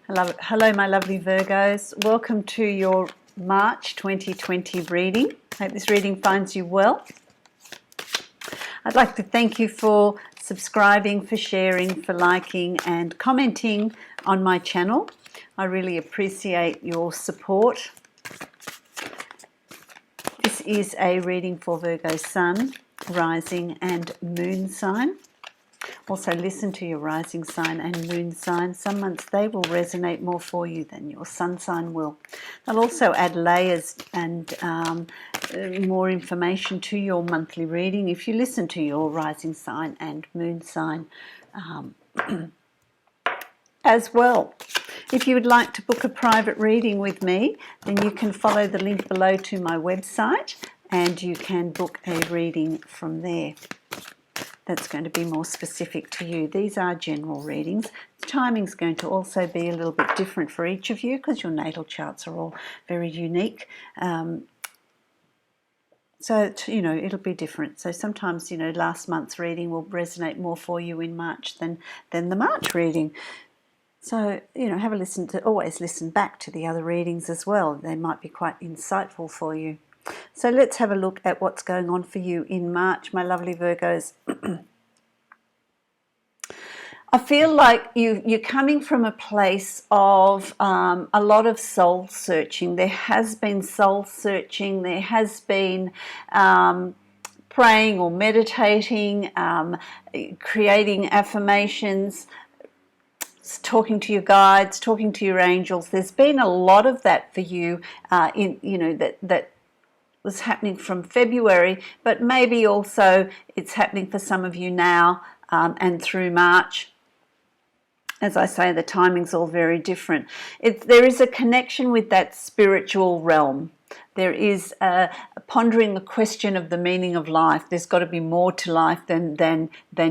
Hello, my lovely Virgos. Welcome to your March 2020 reading. I hope this reading finds you well. I'd like to thank you for subscribing, for sharing, for liking and commenting on my channel. I really appreciate your support. This is a reading for Virgo Sun, Rising and Moon sign. Also listen to your rising sign and moon sign. Some months they will resonate more for you than your sun sign will. They'll also add layers and more information to your monthly reading if you listen to your rising sign and moon sign as well. If you would like to book a private reading with me, then you can follow the link below to my website and you can book a reading from there. That's going to be more specific to you. These are general readings. The timing's going to also be a little bit different for each of you because your natal charts are all very unique. So, it'll be different. So sometimes, last month's reading will resonate more for you in March than the March reading. So, have a listen to, always listen back to the other readings as well. They might be quite insightful for you. So let's have a look at what's going on for you in March, my lovely Virgos. I feel like you're coming from a place of a lot of soul searching. There has been soul searching. There has been praying or meditating, creating affirmations, talking to your guides, talking to your angels. There's been a lot of that for you that was happening from February, but maybe also it's happening for some of you now and through March. As I say, the timing's all very different. There is a connection with that spiritual realm. There is pondering the question of the meaning of life. There's got to be more to life than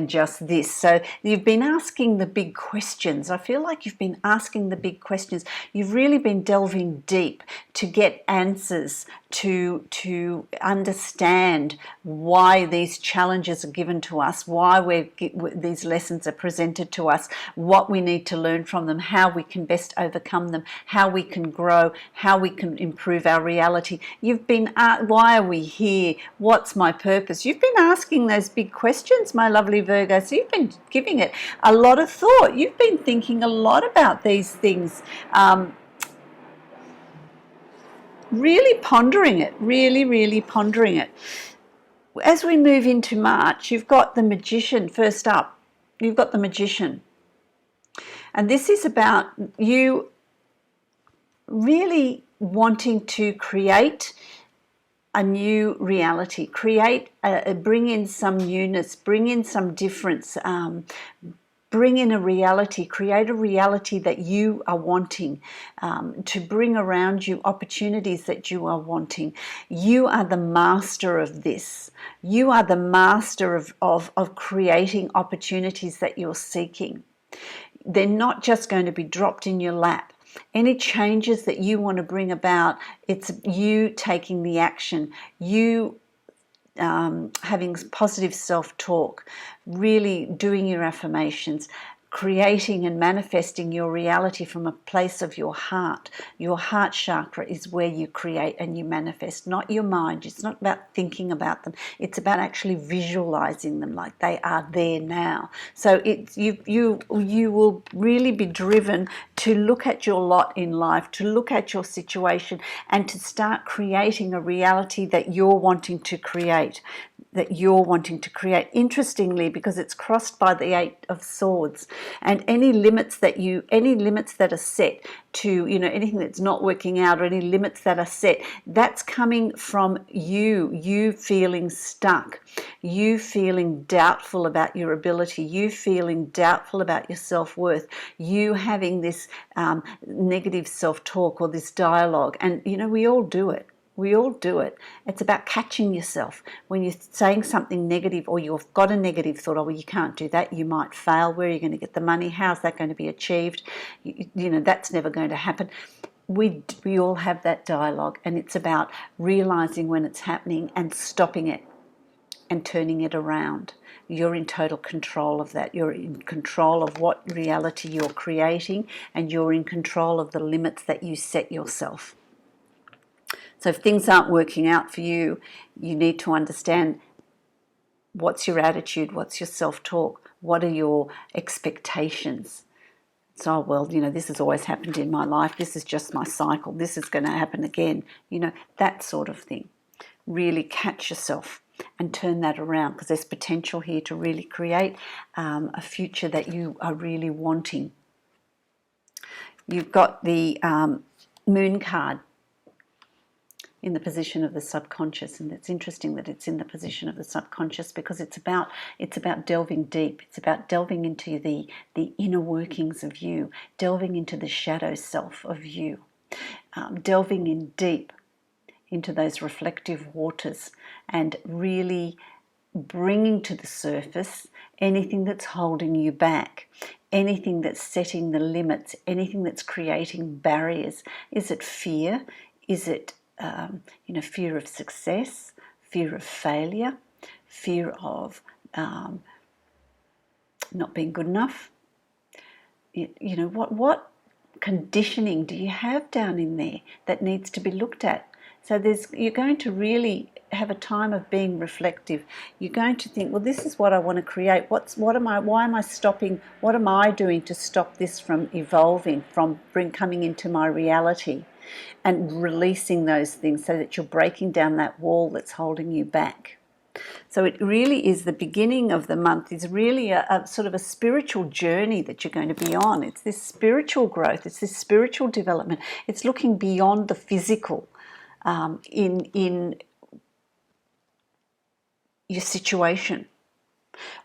just this. So you've been asking the big questions. I feel like you've been asking the big questions. You've really been delving deep to get answers, to understand why these challenges are given to us, why these lessons are presented to us, what we need to learn from them, how we can best overcome them, how we can grow, how we can improve our reality. You've been, why are we here? What's my purpose? You've been asking those big questions, my lovely Virgo. So you've been giving it a lot of thought. You've been thinking a lot about these things. Really pondering it, really pondering it. As we move into March, you've got the Magician first up. You've got the Magician. And this is about you really wanting to create a new reality, bring in some newness, bring in some difference, bring in a reality, create a reality that you are wanting, to bring around you opportunities that you are wanting. You are the master of this. You are the master of creating opportunities that you're seeking. They're not just going to be dropped in your lap. Any changes that you want to bring about, it's you taking the action, you having positive self-talk, really doing your affirmations, creating and manifesting your reality from a place of your heart. Your heart chakra is where you create and you manifest, not your mind. It's not about thinking about them. It's about actually visualizing them like they are there now. So you will really be driven to look at your lot in life, to look at your situation and to start creating a reality that you're wanting to create. Interestingly, because it's crossed by the Eight of Swords, and any limits that are set to, anything that's not working out, or any limits that are set, that's coming from you feeling stuck, you feeling doubtful about your ability, you feeling doubtful about your self-worth, you having this negative self-talk or this dialogue. And we all do it. We all do it. It's about catching yourself when you're saying something negative, or you've got a negative thought, oh, well, you can't do that, you might fail, where are you going to get the money, how's that going to be achieved, that's never going to happen. We all have that dialogue, and it's about realizing when it's happening and stopping it and turning it around. you're in total control of that. You're in control of what reality you're creating, and you're in control of the limits that you set yourself. So if things aren't working out for you, you need to understand what's your attitude, what's your self-talk, what are your expectations. So, well, this has always happened in my life. This is just my cycle. This is going to happen again. That sort of thing. Really catch yourself and turn that around, because there's potential here to really create a future that you are really wanting. You've got the Moon card in the position of the subconscious, and it's interesting that it's in the position of the subconscious, because it's about delving deep. It's about delving into the inner workings of you, delving into the shadow self of you, delving in deep into those reflective waters, and really bringing to the surface anything that's holding you back, anything that's setting the limits, anything that's creating barriers. Is it fear? Is it fear of success, fear of failure, fear of not being good enough? What conditioning do you have down in there that needs to be looked at? So you're going to really have a time of being reflective. You're going to think, well, this is what I want to create. Why am I stopping? What am I doing to stop this from evolving, from coming into my reality, and releasing those things, so that you're breaking down that wall that's holding you back. So it really is, the beginning of the month is really a sort of a spiritual journey that you're going to be on. It's this spiritual growth. It's this spiritual development. It's looking beyond the physical in your situation.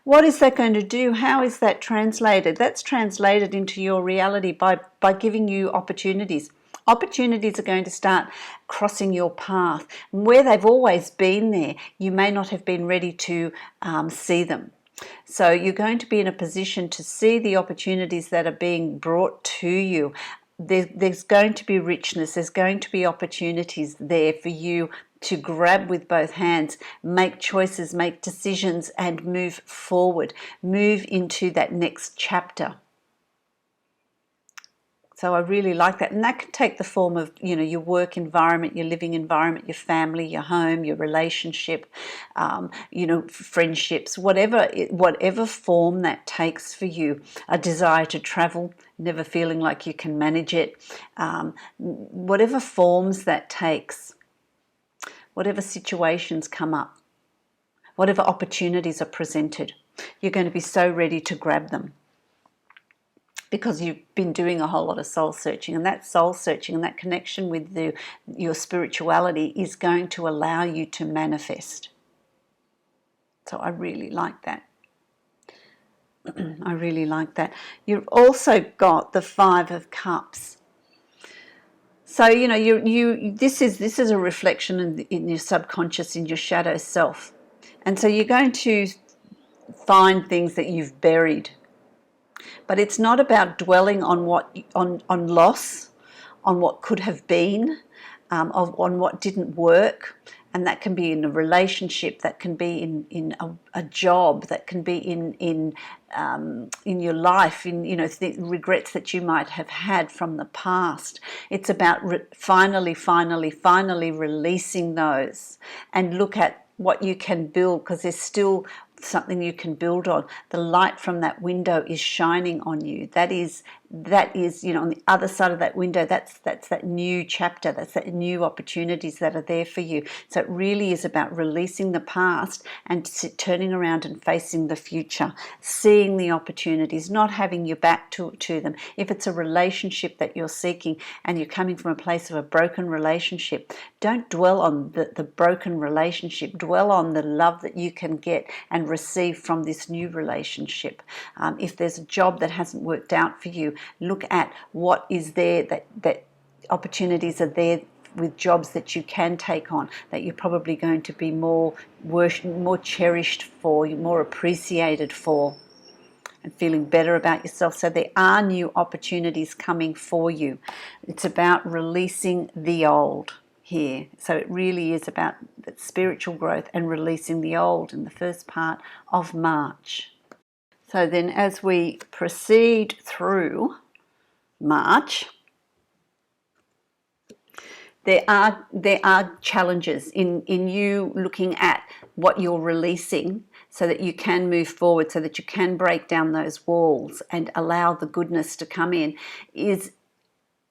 What is that going to do? How is that translated? That's translated into your reality by giving you opportunities. Opportunities are going to start crossing your path. Where they've always been there, you may not have been ready to see them. So you're going to be in a position to see the opportunities that are being brought to you. There's going to be richness. There's going to be opportunities there for you to grab with both hands, make choices, make decisions, and move forward. Move into that next chapter. So I really like that. And that can take the form of, your work environment, your living environment, your family, your home, your relationship, friendships, whatever form that takes for you. A desire to travel, never feeling like you can manage it. Whatever forms that takes, whatever situations come up, whatever opportunities are presented, you're going to be so ready to grab them, because you've been doing a whole lot of soul searching, and that soul searching and that connection with your spirituality is going to allow you to manifest. So I really like that. I really like that. You've also got the Five of Cups. So this is a reflection in your subconscious, in your shadow self, and so you're going to find things that you've buried. But it's not about dwelling on on loss, on what could have been, on what didn't work, and that can be in a relationship, that can be in a job, that can be in your life, in the regrets that you might have had from the past. It's about finally releasing those, and look at what you can build, because there's still something you can build on. The light from that window is shining on you. That is on the other side of that window, that's that new chapter, that's that new opportunities that are there for you. So it really is about releasing the past and turning around and facing the future, seeing the opportunities, not having your back to them. If it's a relationship that you're seeking and you're coming from a place of a broken relationship, don't dwell on the broken relationship. Dwell on the love that you can get and receive from this new relationship. If there's a job that hasn't worked out for you, look at what is there, that opportunities are there with jobs that you can take on, that you're probably going to be more cherished for, more appreciated for, and feeling better about yourself. So there are new opportunities coming for you. It's about releasing the old here. So it really is about that spiritual growth and releasing the old in the first part of March. So then as we proceed through March, there are challenges in you looking at what you're releasing so that you can move forward, so that you can break down those walls and allow the goodness to come in.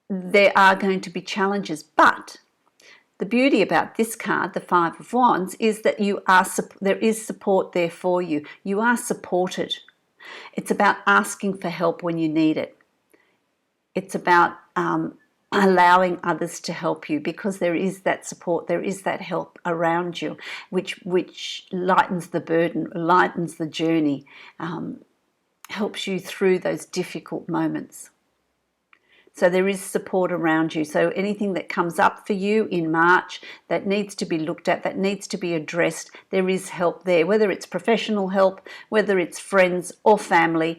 There are going to be challenges, but the beauty about this card, the Five of Wands, is that there is support there for you. You are supported. It's about asking for help when you need it. It's about allowing others to help you, because there is that support, there is that help around you, which lightens the burden, lightens the journey, helps you through those difficult moments. So there is support around you. So anything that comes up for you in March that needs to be looked at, that needs to be addressed, there is help there, whether it's professional help, whether it's friends or family,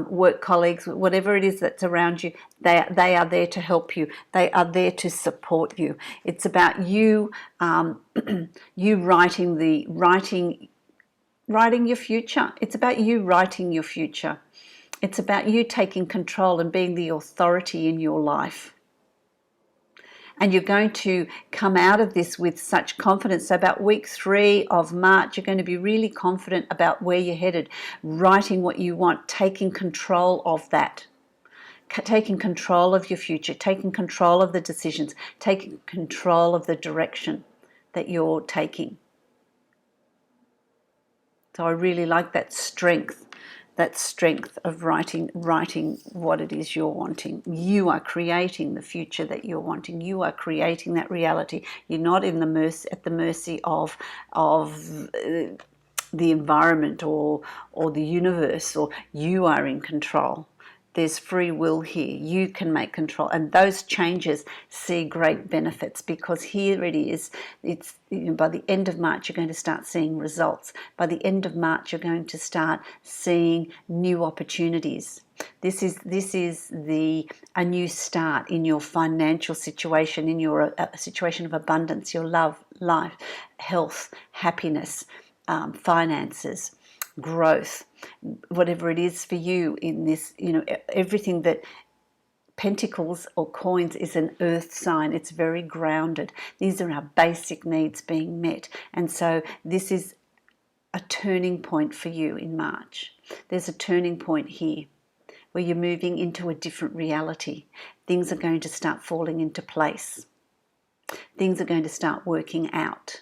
work colleagues, whatever it is that's around you, they are there to help you. They are there to support you. It's about you, you writing your future. It's about you writing your future. It's about you taking control and being the authority in your life. And you're going to come out of this with such confidence. So about week 3 of March, you're going to be really confident about where you're headed, writing what you want, taking control of that, taking control of your future, taking control of the decisions, taking control of the direction that you're taking. So I really like that strength of writing what it is you're wanting. You are creating the future that you're wanting. You are creating that reality. You're not at the mercy of the environment or the universe, or you are in control. There's free will here. You can make control, and those changes see great benefits, because here it is. It's by the end of March you're going to start seeing results. By the end of March you're going to start seeing new opportunities. This is a new start in your financial situation, in your situation of abundance, your love, life, health, happiness, finances, growth, whatever it is for you in this, everything that Pentacles or coins is an earth sign. It's very grounded. These are our basic needs being met. And so this is a turning point for you in March. There's a turning point here where you're moving into a different reality. Things are going to start falling into place. Things are going to start working out.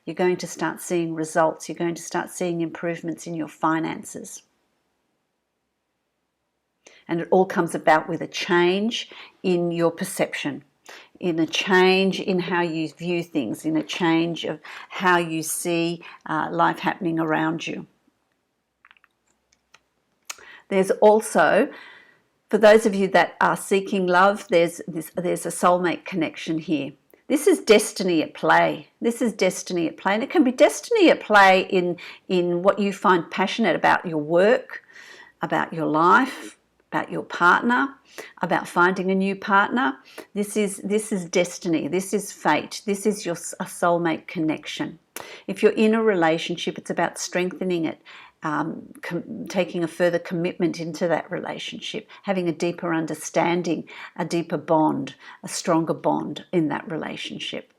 You're going to start seeing results. You're going to start seeing improvements in your finances. And it all comes about with a change in your perception, in a change in how you view things, in a change of how you see life happening around you. There's also, for those of you that are seeking love, there's a soulmate connection here. This is destiny at play. This is destiny at play. And it can be destiny at play in what you find passionate about, your work, about your life, about your partner, about finding a new partner. This is destiny. This is fate. This is a soulmate connection. If you're in a relationship, it's about strengthening it, taking a further commitment into that relationship, having a deeper understanding, a deeper bond, a stronger bond in that relationship.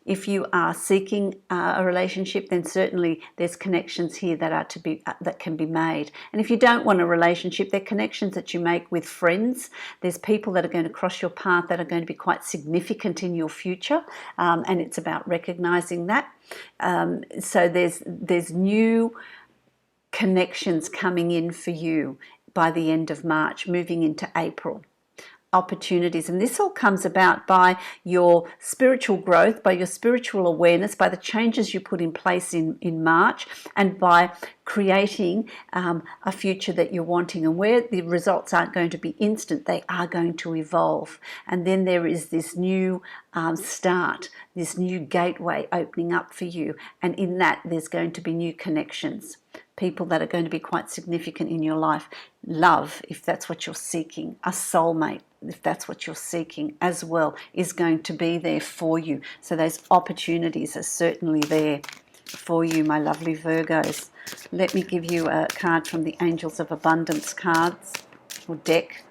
If you are seeking a relationship, then certainly there's connections here that can be made. And if you don't want a relationship, there are connections that you make with friends. There's people that are going to cross your path that are going to be quite significant in your future, and it's about recognizing that. So there's new connections coming in for you by the end of March, moving into April. Opportunities, and this all comes about by your spiritual growth, by your spiritual awareness, by the changes you put in place in March, and by creating a future that you're wanting. And where the results aren't going to be instant, they are going to evolve. And then there is this new start, this new gateway opening up for you, and in that there's going to be new connections. people that are going to be quite significant in your life. Love, if that's what you're seeking. A soulmate, if that's what you're seeking as well, is going to be there for you. So those opportunities are certainly there for you, my lovely Virgos. Let me give you a card from the Angels of Abundance cards, or deck,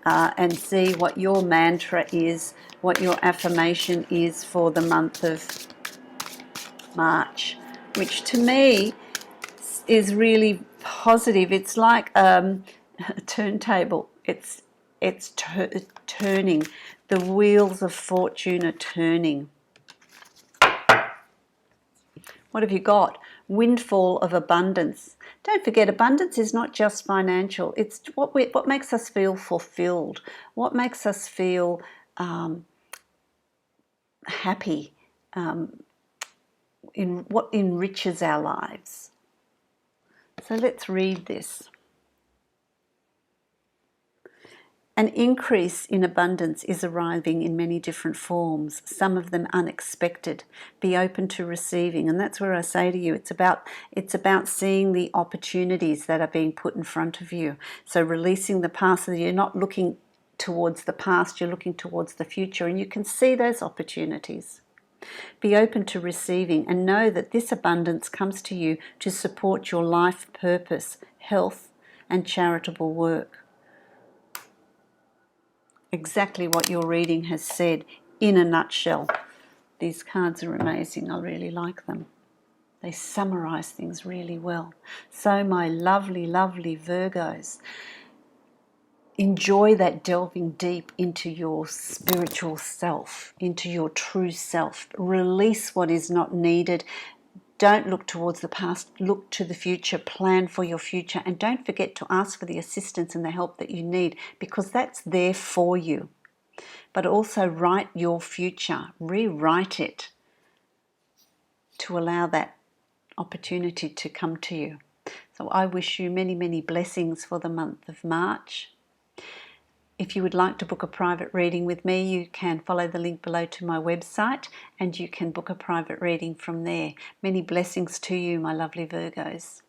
and see what your mantra is, what your affirmation is for the month of March, which to me is really positive. It's like a turntable. It's turning. The wheels of fortune are turning. What have you got? Windfall of abundance. Don't forget, abundance is not just financial. It's what makes us feel fulfilled, what makes us feel happy, in what enriches our lives. So let's read this. An increase in abundance is arriving in many different forms, some of them unexpected. Be open to receiving. And that's where I say to you, it's about seeing the opportunities that are being put in front of you. So releasing the past, so you're not looking towards the past, you're looking towards the future, and you can see those opportunities. Be open to receiving and know that this abundance comes to you to support your life purpose, health, and charitable work. Exactly what your reading has said in a nutshell. These cards are amazing. I really like them. They summarize things really well. So my lovely, lovely Virgos, enjoy that delving deep into your spiritual self, into your true self. Release what is not needed. Don't look towards the past, look to the future, plan for your future, and don't forget to ask for the assistance and the help that you need, because that's there for you. But also write your future, rewrite it to allow that opportunity to come to you. So I wish you many, many blessings for the month of March. If you would like to book a private reading with me, you can follow the link below to my website and you can book a private reading from there. Many blessings to you, my lovely Virgos.